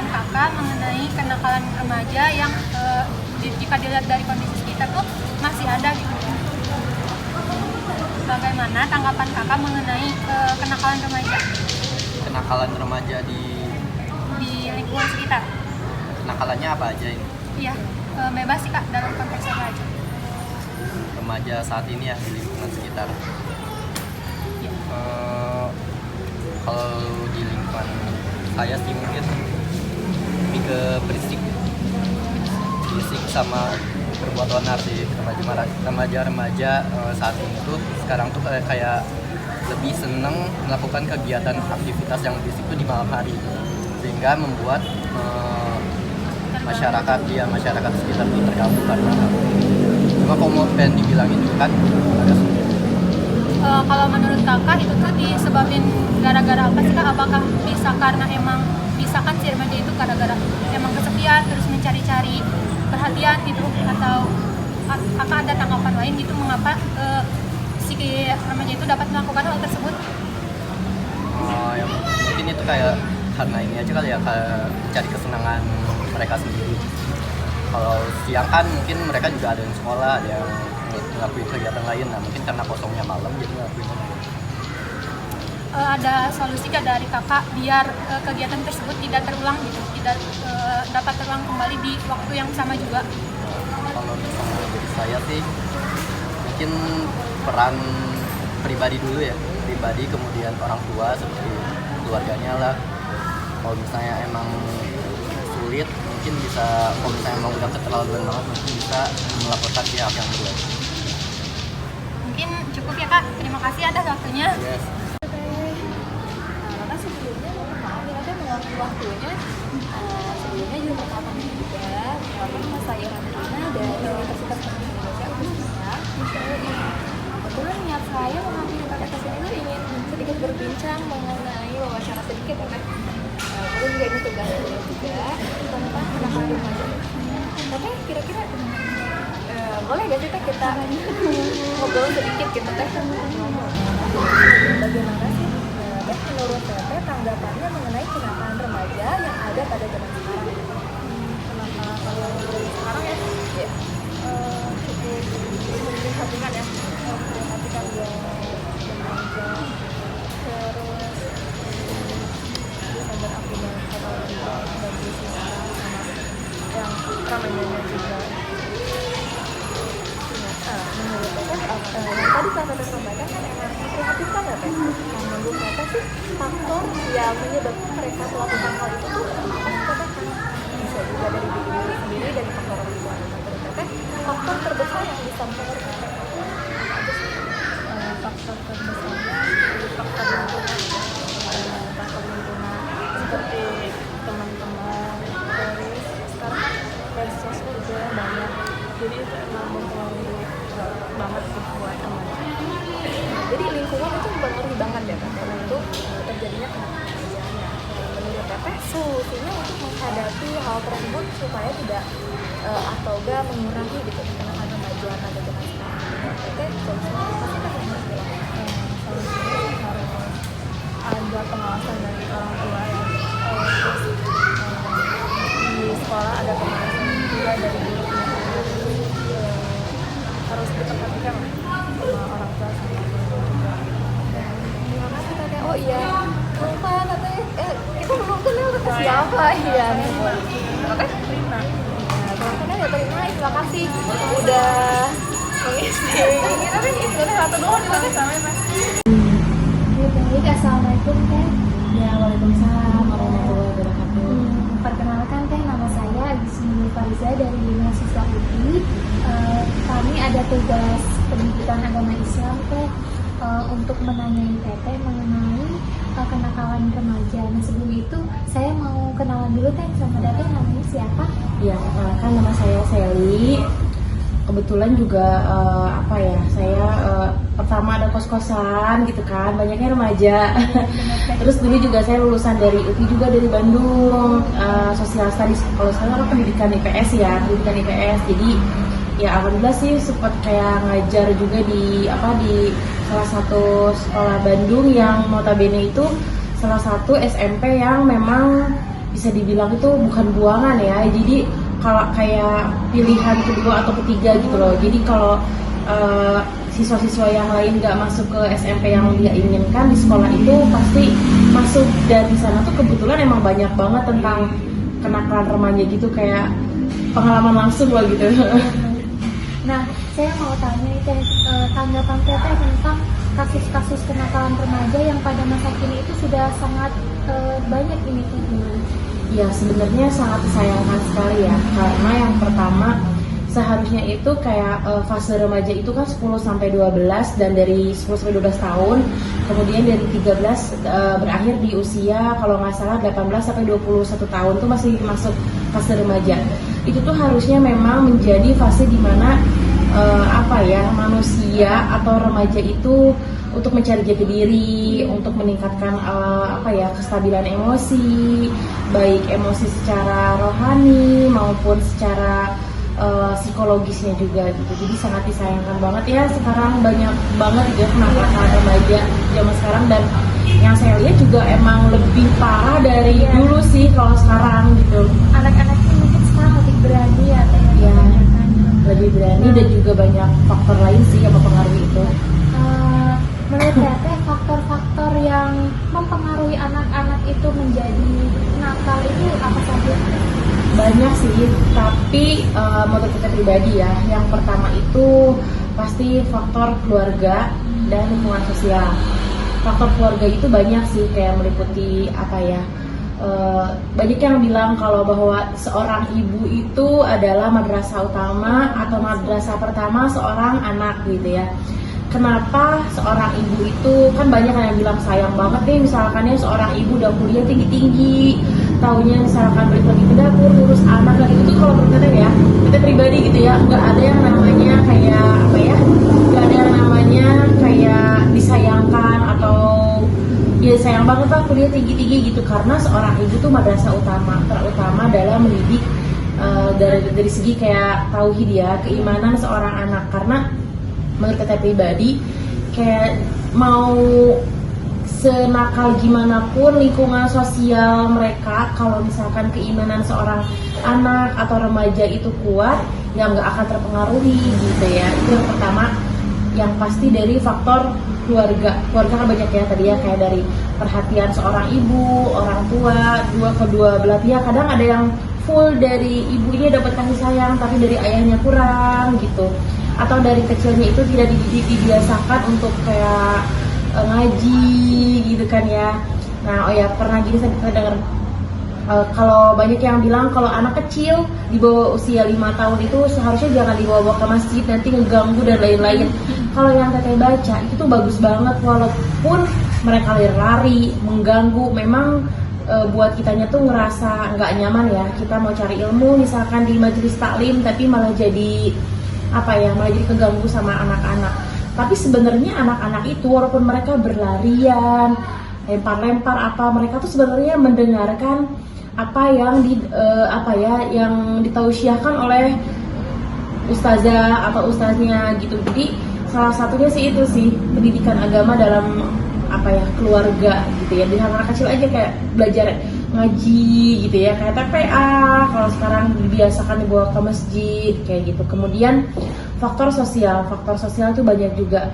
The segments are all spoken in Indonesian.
tanggapan kakak mengenai kenakalan remaja yang jika dilihat dari kondisi sekitar tuh masih ada gitu. Bagaimana tanggapan kakak mengenai kenakalan remaja? Kenakalan remaja di Lingkungan sekitar. kenakalannya apa aja ini? Iya, bebas sih kak dalam konteks apa aja. Remaja saat ini ya di lingkungan sekitar. Iya. Kalau di lingkungan saya sih mungkin lebih ke berisik sama berbuat onar sih remaja saat ini tuh sekarang tuh kayak lebih seneng melakukan kegiatan aktivitas yang berisik tuh di malam hari, sehingga membuat masyarakat sekitar tuh terganggu karena cuma kalau mau pengen dibilangin itu kan ada kalau menurut kakak itu tuh disebabin gara-gara apa sih kak? Apakah bisa karena kan si remaja itu gara-gara emang kesepian terus mencari-cari perhatian gitu, atau kakak ada tanggapan lain gitu mengapa si remaja itu dapat melakukan hal tersebut? ya, mungkin itu kayak karena ini aja kali ya, kayak cari kesenangan mereka sendiri. Kalau siang kan mungkin mereka juga ada yang sekolah, ada yang ngelakuin kegiatan lain, nah mungkin karena kosongnya malam jadi ngelakuin. Ada solusi gak dari kakak biar kegiatan tersebut tidak terulang gitu, tidak dapat terulang kembali di waktu yang sama juga? Kalau misalnya dari saya sih mungkin peran pribadi dulu ya, pribadi kemudian orang tua seperti keluarganya lah. Kalau misalnya emang sulit mungkin bisa, kalau misalnya emang udah keterlaluan banget mungkin bisa melaporkan pihak yang berwajib. Mungkin cukup ya kak, terima kasih atas waktunya. Yes. Karena sebelumnya mohon maaf ya ada mengwaktu waktunya. Sebelumnya juga pertama juga karena saya Ramina dari Universitas Teknik Indonesia khususnya. Kebetulan niat saya mengambil pada kesini itu ingin sedikit berbincang mengenai wawancara sedikit ya kan. Kemudian juga ini tugas saya juga tentang kenakalan remaja. Tapi kira-kira boleh gak sih Teh kita ngobrol sedikit gitu Teh? Bagaimana sih Teh menurut Teh tanggapannya mengenai kenakalan remaja yang ada pada zaman sekarang? Kenakalan kalau sekarang ya? Ya. Cukup memprihatinkan ya. Memprihatinkan ya remaja. Terus bisa berakibat fatal juga bagi seorang sama yang ramainya juga. Menurut Teteh, yang tadi Kak Teteh sampaikan kan emang memprihatinkan ya Teh. Nah, menurut Teteh sih faktor yang menyebabkan mereka melakukan hal itu tuh Teteh kan bisa juga dari diri sendiri dan faktor orang tua. Menurut Teteh, faktor terbesar yang bisa mempengaruhi Teteh apa aja sih? Faktor terbesarnya faktor lingkungan seperti teman-teman, terus sekarang kan medsos juga banyak, jadi itu emang mempengaruhi banget sih buat remaja. Jadi lingkungan itu mempengaruhi banget ya Teteh untuk terjadinya kenakalan remaja. Menurut Teteh solusinya untuk menghadapi hal tersebut supaya tidak atau enggak mengurangi gitu kenakalan remaja pada zaman sekarang. Teteh solusinya apa sih Teh yang harus dilakukan? Solusinya harus ada pengawasan dari orang tua ya. Terus di sekolah ada pengawasan juga dari guru. Harus diperhatikan sama orang tua sama guru juga. Gimana sih Teteh? Oh iya, lupa Teteh. Kita belum kenal Teteh siapa? Iya nih. Teteh? Terima. Nah, kalau kenal ya terima. Terima kasih udah mengisi. Kita kan itu satu doang di mana sama Mas. Baik, assalamualaikum Teh. Ya, waalaikumsalam warahmatullahi wabarakatuh. Perkenalkan Teh, nama saya Agustin Fariza dari mahasiswa UPI. Kami ada tugas pendidikan agama Islam Teh untuk menanyai Teteh mengenai kenakalan remaja. Nah sebelum itu saya mau kenalan dulu Teh sama Teteh, namanya siapa? Ya, kan nama saya Sally. Kebetulan juga saya pertama ada kos-kosan gitu kan, banyaknya remaja. Terus dulu juga saya lulusan dari UPI juga dari Bandung, sosial studies. Kalau saya kan pendidikan IPS ya, jadi ya alhamdulillah sih sempat kayak ngajar juga di salah satu sekolah Bandung yang notabene itu salah satu SMP yang memang bisa dibilang itu bukan buangan ya. Jadi kalau kayak pilihan kedua atau ketiga gitu loh. Jadi kalau siswa-siswa yang lain nggak masuk ke SMP yang dia inginkan di sekolah itu pasti masuk, dan di sana tuh kebetulan emang banyak banget tentang kenakalan remaja gitu, kayak pengalaman langsung lah gitu. Nah, saya mau tanya itu tanggapan Teteh tentang kasus-kasus kenakalan remaja yang pada masa kini itu sudah sangat banyak ini tuh gimana? Ya sebenarnya sangat disayangkan sekali ya, karena yang pertama seharusnya itu kayak fase remaja itu kan 10 sampai 12, dan dari 10 sampai 12 tahun, kemudian dari 13 berakhir di usia kalau nggak salah 18 sampai 21 tahun tuh masih masuk fase remaja. Itu tuh harusnya memang menjadi fase dimana manusia atau remaja itu untuk mencari jati diri, untuk meningkatkan kestabilan emosi, baik emosi secara rohani maupun secara psikologisnya juga gitu. Jadi sangat disayangkan banget ya, sekarang banyak banget gitu kenakalan remaja zaman sekarang, dan yang saya lihat juga emang lebih parah dari dulu sih kalau sekarang gitu. Anak-anaknya mungkin sekarang lebih berani ya, Teh. Ya, lebih berani dan juga banyak faktor lain sih yang mempengaruhi itu. Menurut Teteh, faktor-faktor yang mempengaruhi anak-anak itu menjadi nakal itu apa saja? Banyak sih, tapi menurut kita pribadi ya, yang pertama itu pasti faktor keluarga dan lingkungan sosial. Faktor keluarga itu banyak sih, kayak meliputi banyak yang bilang kalau bahwa seorang ibu itu adalah madrasah utama atau madrasah pertama seorang anak gitu ya. Kenapa seorang ibu itu, kan banyak yang bilang sayang banget nih misalkan ya seorang ibu udah kuliah tinggi-tinggi, taunya misalkan balik lagi ke dapur ngurus anak, dan itu tuh kalau menurut kita pribadi gitu ya, nggak ada yang namanya nggak ada yang namanya kayak disayangkan atau ya sayang banget lah kuliah tinggi-tinggi gitu, karena seorang ibu tuh madrasah terutama dalam mendidik dari segi kayak tauhid ya, keimanan seorang anak. Karena menurut kita pribadi, kayak mau senakal gimana pun lingkungan sosial mereka, kalau misalkan keimanan seorang anak atau remaja itu kuat, ya nggak akan terpengaruhi gitu ya. Itu yang pertama, yang pasti dari faktor keluarga kan banyak ya tadi ya, kayak dari perhatian seorang ibu, orang tua, kedua belah pihak. Kadang ada yang full dari ibunya dapat kasih sayang, tapi dari ayahnya kurang gitu, atau dari kecilnya itu tidak dibiasakan untuk kayak ngaji gitu kan ya. Nah pernah gini saya dengar kalau banyak yang bilang kalau anak kecil di bawah usia 5 tahun itu seharusnya jangan dibawa ke masjid, nanti ngeganggu dan lain-lain. Kalau yang Teteh baca itu tuh bagus banget, walaupun mereka lari mengganggu, memang buat kitanya tuh ngerasa nggak nyaman ya. Kita mau cari ilmu misalkan di majelis taklim, tapi malah jadi malah jadi keganggu sama anak-anak. Tapi sebenarnya anak-anak itu walaupun mereka berlarian, lempar-lempar mereka tuh sebenarnya mendengarkan apa yang yang ditausiahkan oleh ustazah atau ustaznya gitu. Jadi salah satunya sih itu sih pendidikan agama dalam keluarga gitu ya. Di anak kecil aja kayak belajar ngaji gitu ya, kayak TPA kalau sekarang dibiasakan dibawa ke masjid kayak gitu. Kemudian faktor sosial itu banyak juga,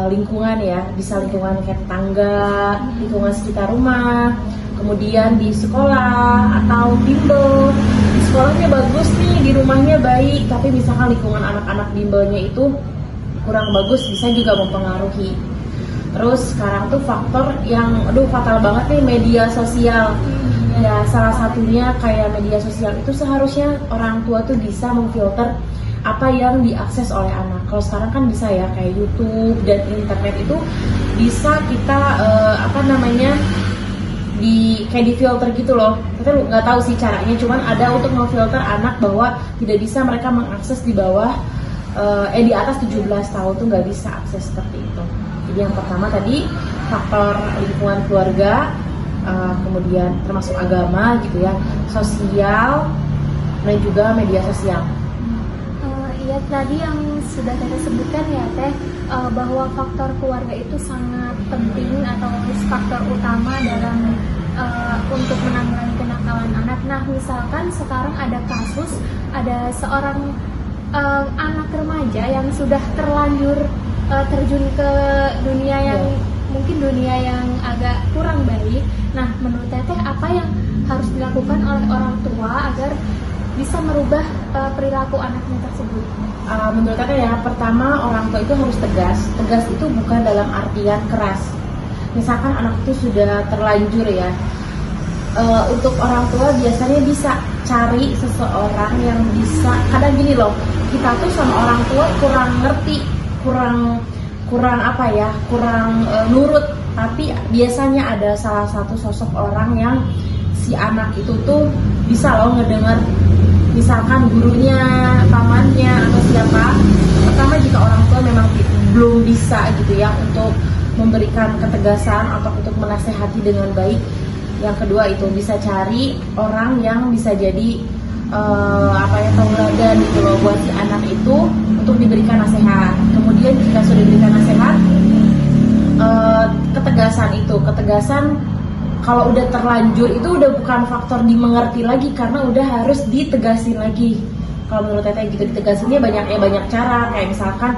lingkungan ya, bisa lingkungan kayak tetangga, lingkungan sekitar rumah, kemudian di sekolah atau bimbel. Di sekolahnya bagus nih, di rumahnya baik, tapi misalkan lingkungan anak-anak bimbelnya itu kurang bagus, bisa juga mempengaruhi. Terus sekarang tuh faktor yang fatal banget nih, media sosial. Ya salah satunya kayak media sosial itu seharusnya orang tua tuh bisa memfilter apa yang diakses oleh anak. Kalau sekarang kan bisa ya, kayak YouTube dan internet itu bisa kita kayak di filter gitu loh. Kita nggak tahu sih caranya, cuman ada untuk memfilter anak bahwa tidak bisa mereka mengakses di bawah di atas 17 tahun tuh nggak bisa akses seperti itu. Jadi yang pertama tadi faktor lingkungan keluarga, kemudian termasuk agama gitu ya, sosial, dan juga media sosial. Iya, tadi yang sudah Teteh sebutkan ya Teh, bahwa faktor keluarga itu sangat penting atau faktor utama dalam untuk menanggulangi kenakalan Nah, misalkan sekarang ada kasus, ada seorang anak remaja yang sudah terlanjur terjun ke dunia yang mungkin dunia yang agak kurang baik. Nah, menurut Teteh apa yang harus dilakukan oleh orang tua agar bisa merubah perilaku anaknya tersebut? Menurut Teteh ya, pertama orang tua itu harus tegas. Tegas itu bukan dalam artian keras. Misalkan anak itu sudah terlanjur ya, untuk orang tua biasanya bisa cari seseorang yang bisa. Kadang gini loh, kita tuh sama orang tua kurang ngerti, kurang apa ya, kurang nurut. Tapi biasanya ada salah satu sosok orang yang si anak itu tuh bisa loh ngedengar, misalkan gurunya, pamannya, atau siapa. Pertama, jika orang tua memang belum bisa gitu ya untuk memberikan ketegasan atau untuk menasehati dengan baik. Yang kedua itu bisa cari orang yang bisa jadi tauladan gitu loh buat si anak itu untuk diberikan nasihat. Kemudian jika sudah diberikan nasihat, ketegasan kalau udah terlanjur itu udah bukan faktor dimengerti lagi, karena udah harus ditegasin lagi. Kalau menurut Teteh gitu, ditegasinnya banyak cara. Kayak misalkan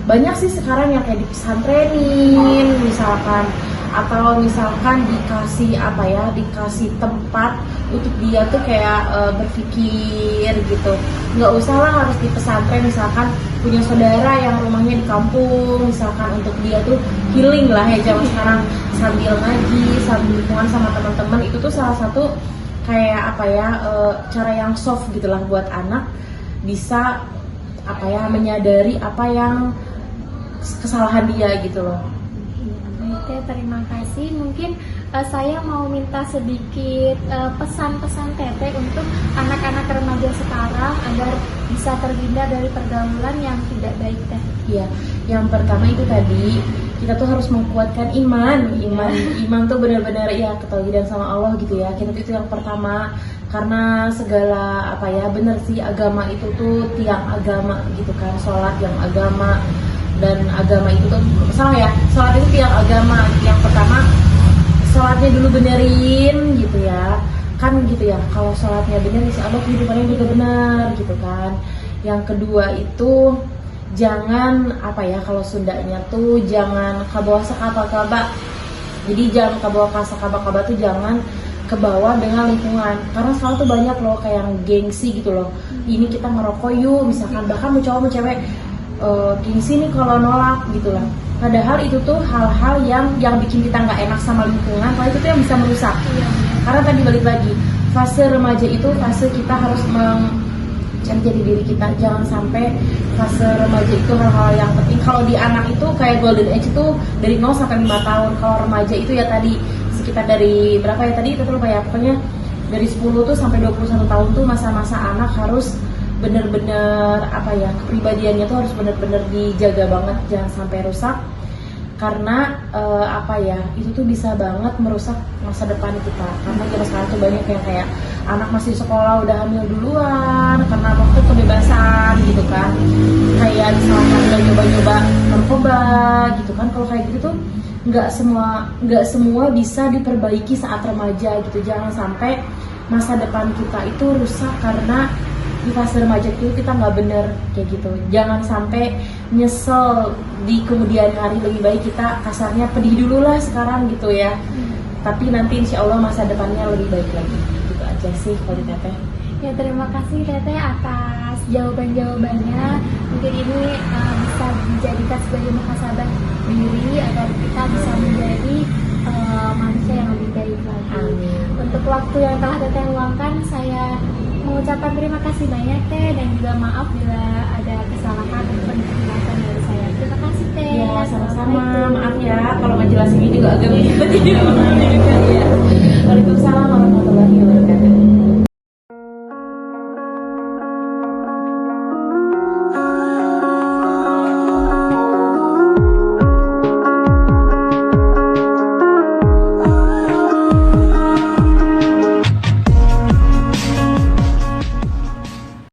banyak sih sekarang yang kayak dipesantrenin misalkan, atau misalkan dikasih tempat untuk dia tuh kayak berpikir gitu. Nggak usah lah harus di pesantren, misalkan punya saudara yang rumahnya di kampung, misalkan untuk dia tuh healing lah ya zaman sekarang, sambil ngaji, sambil hubungan sama teman-teman. Itu tuh salah satu kayak cara yang soft gitu lah buat anak bisa menyadari apa yang kesalahan dia gitu loh. Baik, terima kasih. Mungkin saya mau minta sedikit pesan-pesan Teteh untuk anak-anak remaja sekarang agar bisa terhindar dari pergaulan yang tidak baik, Teh. Iya, yang pertama itu tadi kita tuh harus menguatkan iman tuh benar-benar ya ketauhidan sama Allah gitu ya. Kita itu yang pertama, karena segala benar sih agama itu tuh tiang agama gitu kan, sholat yang agama. Dan agama itu tuh salah ya, sholat itu tiang agama. Yang pertama, sholatnya dulu benerin gitu ya, kan gitu ya. Kalau sholatnya bener, insya Allah kehidupannya juga benar gitu kan. Yang kedua itu jangan kalau Sundanya tuh jangan kabawa sakaba-kaba. Jadi jangan kabawa sakaba-kaba tuh jangan kebawa dengan lingkungan, karena sekarang tuh banyak loh kayak yang gengsi gitu loh. Ini kita ngerokok yuk misalkan, bahkan mau cowok mau cewek gengsi nih kalau nolak gitu lah. Padahal itu tuh hal-hal yang bikin kita nggak enak sama lingkungan, kalau itu tuh yang bisa merusak. Karena tadi balik lagi, fase remaja itu fase kita harus mencari diri kita. Jangan sampai fase remaja itu hal-hal yang penting. Kalau di anak itu kayak golden age itu dari 0 sampai 5 tahun. Kalau remaja itu ya tadi sekitar dari berapa ya tadi, itu lupa ya, pokoknya dari 10 tuh sampai 21 tahun tuh masa-masa anak harus bener-bener kepribadiannya tuh harus bener-bener dijaga banget, jangan sampai rusak. Karena itu tuh bisa banget merusak masa depan kita. Karena zaman sekarang tuh banyak yang kayak anak masih sekolah udah hamil duluan karena waktu kebebasan gitu kan, kayak misalkan udah nyoba-nyoba narkoba gitu kan. Kalau kayak gitu tuh nggak semua bisa diperbaiki saat remaja gitu. Jangan sampai masa depan kita itu rusak karena di fase remaja itu kita nggak bener kayak gitu. Jangan sampai nyesel di kemudian hari. Lebih baik kita kasarnya pedih dulu lah sekarang gitu ya. Tapi nanti insya Allah masa depannya lebih baik lagi. Gitu aja sih kalau Teteh. Ya, terima kasih Teteh atas jawaban-jawabannya. Mungkin ini bisa dijadikan sebagai muhasabah diri agar kita bisa menjadi manusia yang lebih baik lagi. Amin. Untuk waktu yang telah Teteh luangkan, saya mengucapkan terima kasih banyak Teh, dan juga maaf bila ada kesalahan ataupun penjelasan dari saya. Terima kasih Teh. Ya, sama-sama. Maaf ya kalau ngejelasinnya juga agak ribet.